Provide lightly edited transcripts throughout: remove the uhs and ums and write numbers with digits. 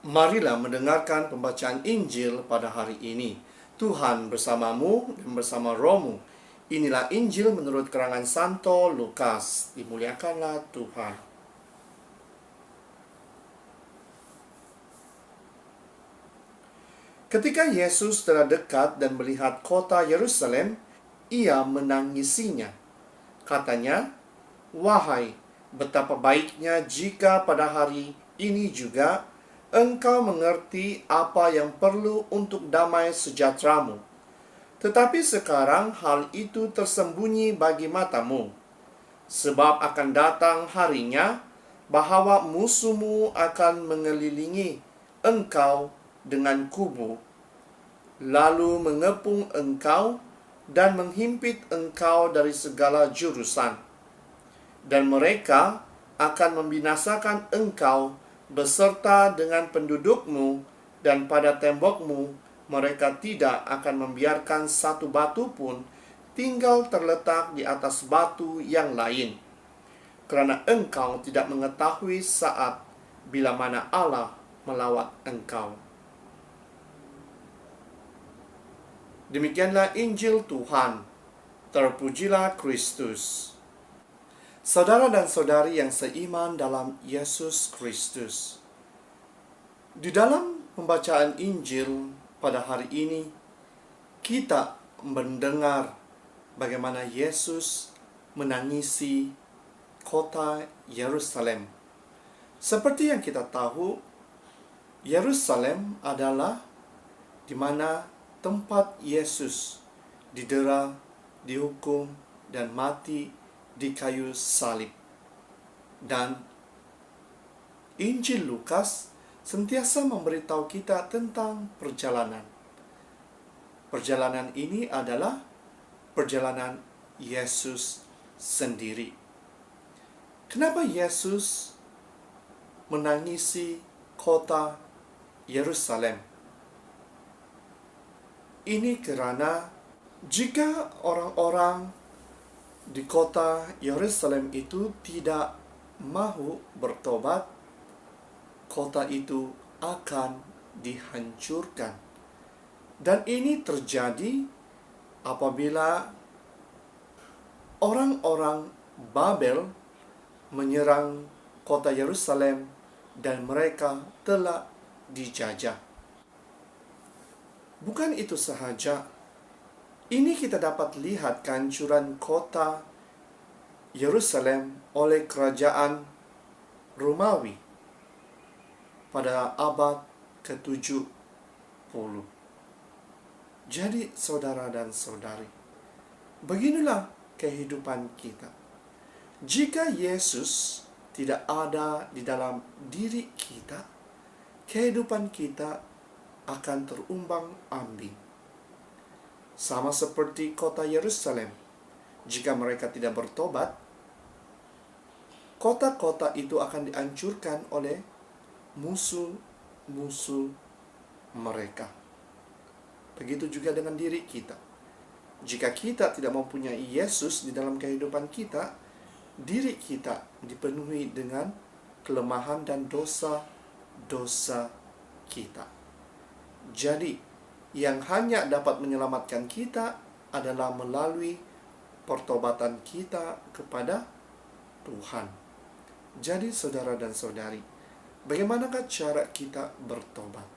Marilah mendengarkan pembacaan Injil pada hari ini. Tuhan bersamamu dan bersama rohmu. Inilah Injil menurut karangan Santo Lukas. Dimuliakanlah Tuhan. Ketika Yesus telah dekat dan melihat kota Yerusalem, ia menangisinya. Katanya, "Wahai, betapa baiknya jika pada hari ini juga engkau mengerti apa yang perlu untuk damai sejahteramu. Tetapi sekarang hal itu tersembunyi bagi matamu. Sebab akan datang harinya bahwa musuhmu akan mengelilingi engkau dengan kubu, lalu mengepung engkau dan menghimpit engkau dari segala jurusan. Dan mereka akan membinasakan engkau beserta dengan pendudukmu, dan pada tembokmu mereka tidak akan membiarkan satu batu pun tinggal terletak di atas batu yang lain, karena engkau tidak mengetahui saat bila mana Allah melawat engkau." Demikianlah Injil Tuhan. Terpujilah Kristus. Saudara dan saudari yang seiman dalam Yesus Kristus, di dalam pembacaan Injil pada hari ini, kita mendengar bagaimana Yesus menangisi kota Yerusalem. Seperti yang kita tahu, Yerusalem adalah di mana tempat Yesus didera, dihukum, dan mati di kayu salib. Dan Injil Lukas sentiasa memberitahu kita tentang perjalanan. Perjalanan ini adalah perjalanan Yesus sendiri. Kenapa Yesus menangisi kota Yerusalem? Ini karena jika orang-orang di kota Yerusalem itu tidak mahu bertobat, kota itu akan dihancurkan. Dan ini terjadi apabila orang-orang Babel menyerang kota Yerusalem dan mereka telah dijajah. Bukan itu sahaja, ini kita dapat lihat kehancuran kota Yerusalem oleh kerajaan Romawi pada abad ke-70. Jadi saudara dan saudari, beginilah kehidupan kita. Jika Yesus tidak ada di dalam diri kita, kehidupan kita akan terumbang-ambing. Sama seperti kota Yerusalem, jika mereka tidak bertobat, kota-kota itu akan dihancurkan oleh musuh-musuh mereka. Begitu juga dengan diri kita. Jika kita tidak mempunyai Yesus di dalam kehidupan kita, diri kita dipenuhi dengan kelemahan dan dosa-dosa kita. Jadi, yang hanya dapat menyelamatkan kita adalah melalui pertobatan kita kepada Tuhan. Jadi, saudara dan saudari, bagaimanakah cara kita bertobat?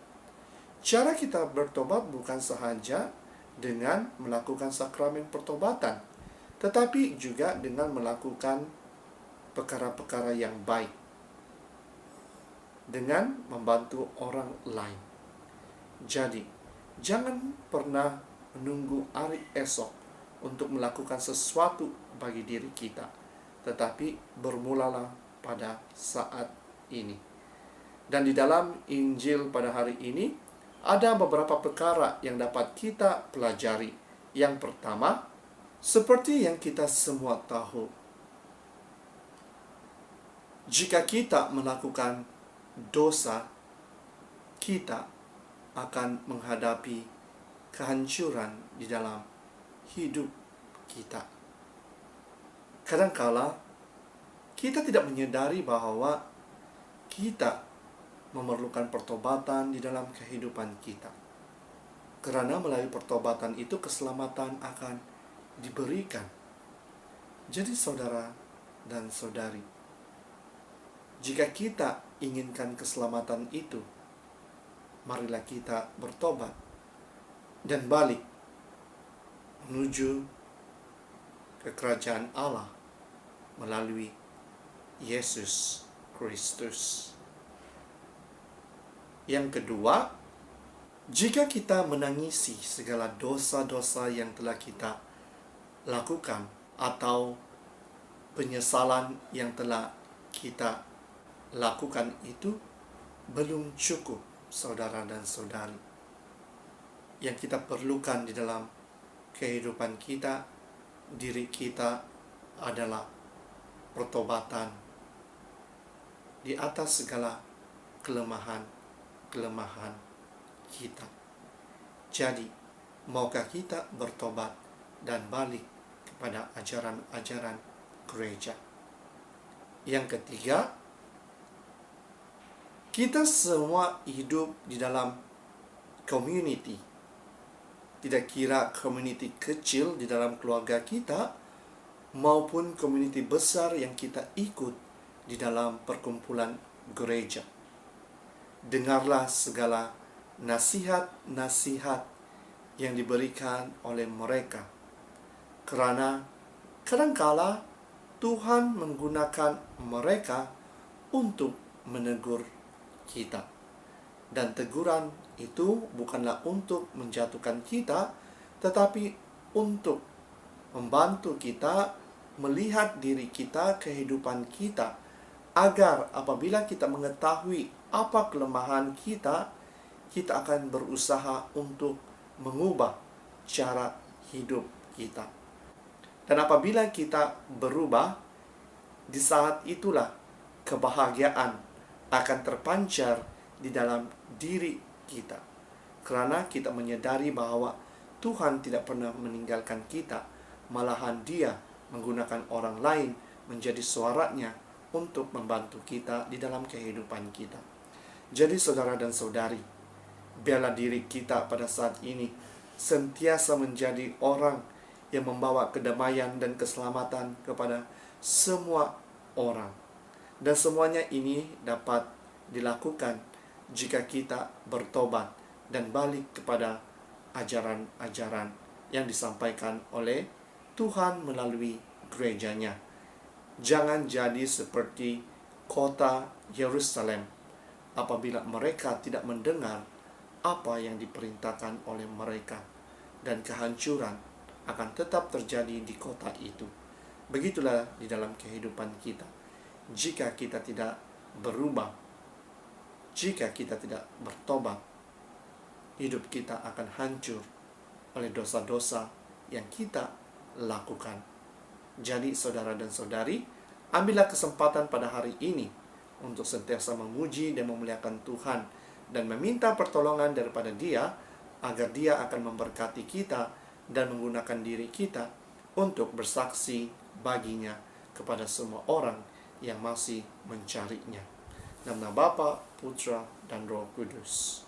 Cara kita bertobat bukan sahaja dengan melakukan sakramen pertobatan, tetapi juga dengan melakukan perkara-perkara yang baik, dengan membantu orang lain. Jadi, jangan pernah menunggu hari esok untuk melakukan sesuatu bagi diri kita, tetapi bermulalah pada saat ini. Dan di dalam Injil pada hari ini, ada beberapa perkara yang dapat kita pelajari. Yang pertama, seperti yang kita semua tahu, jika kita melakukan dosa, kita akan menghadapi kehancuran di dalam hidup kita. Kadangkala kita tidak menyadari bahwa kita memerlukan pertobatan di dalam kehidupan kita. Karena melalui pertobatan itu keselamatan akan diberikan. Jadi saudara dan saudari, jika kita inginkan keselamatan itu, marilah kita bertobat dan balik menuju ke kerajaan Allah melalui Yesus Kristus. Yang kedua, jika kita menangisi segala dosa-dosa yang telah kita lakukan atau penyesalan yang telah kita lakukan itu belum cukup, saudara dan saudari. Yang kita perlukan di dalam kehidupan kita, diri kita adalah pertobatan di atas segala kelemahan kita. Jadi, maukah kita bertobat dan balik kepada ajaran-ajaran gereja? Yang ketiga, kita semua hidup di dalam community. Tidak kira community kecil di dalam keluarga kita, maupun community besar yang kita ikut di dalam perkumpulan gereja. Dengarlah segala nasihat-nasihat yang diberikan oleh mereka. Karena kadangkala Tuhan menggunakan mereka untuk menegur kita. Dan teguran itu bukanlah untuk menjatuhkan kita, tetapi untuk membantu kita melihat diri kita, kehidupan kita, agar apabila kita mengetahui apa kelemahan kita, kita akan berusaha untuk mengubah cara hidup kita. Dan apabila kita berubah, di saat itulah kebahagiaan akan terpancar di dalam diri kita. Karena kita menyadari bahwa Tuhan tidak pernah meninggalkan kita, malahan Dia menggunakan orang lain menjadi suaranya untuk membantu kita di dalam kehidupan kita. Jadi saudara dan saudari, biarlah diri kita pada saat ini sentiasa menjadi orang yang membawa kedamaian dan keselamatan kepada semua orang. Dan semuanya ini dapat dilakukan jika kita bertobat dan balik kepada ajaran-ajaran yang disampaikan oleh Tuhan melalui gerejanya. Jangan jadi seperti kota Yerusalem apabila mereka tidak mendengar apa yang diperintahkan oleh mereka, dan kehancuran akan tetap terjadi di kota itu. Begitulah di dalam kehidupan kita. Jika kita tidak berubah, jika kita tidak bertobat, hidup kita akan hancur oleh dosa-dosa yang kita lakukan. Jadi saudara dan saudari, ambillah kesempatan pada hari ini untuk sentiasa memuji dan memuliakan Tuhan dan meminta pertolongan daripada Dia, agar Dia akan memberkati kita dan menggunakan diri kita untuk bersaksi baginya kepada semua orang yang masih mencarinya. Dalam nama Bapa, Putra, dan Roh Kudus.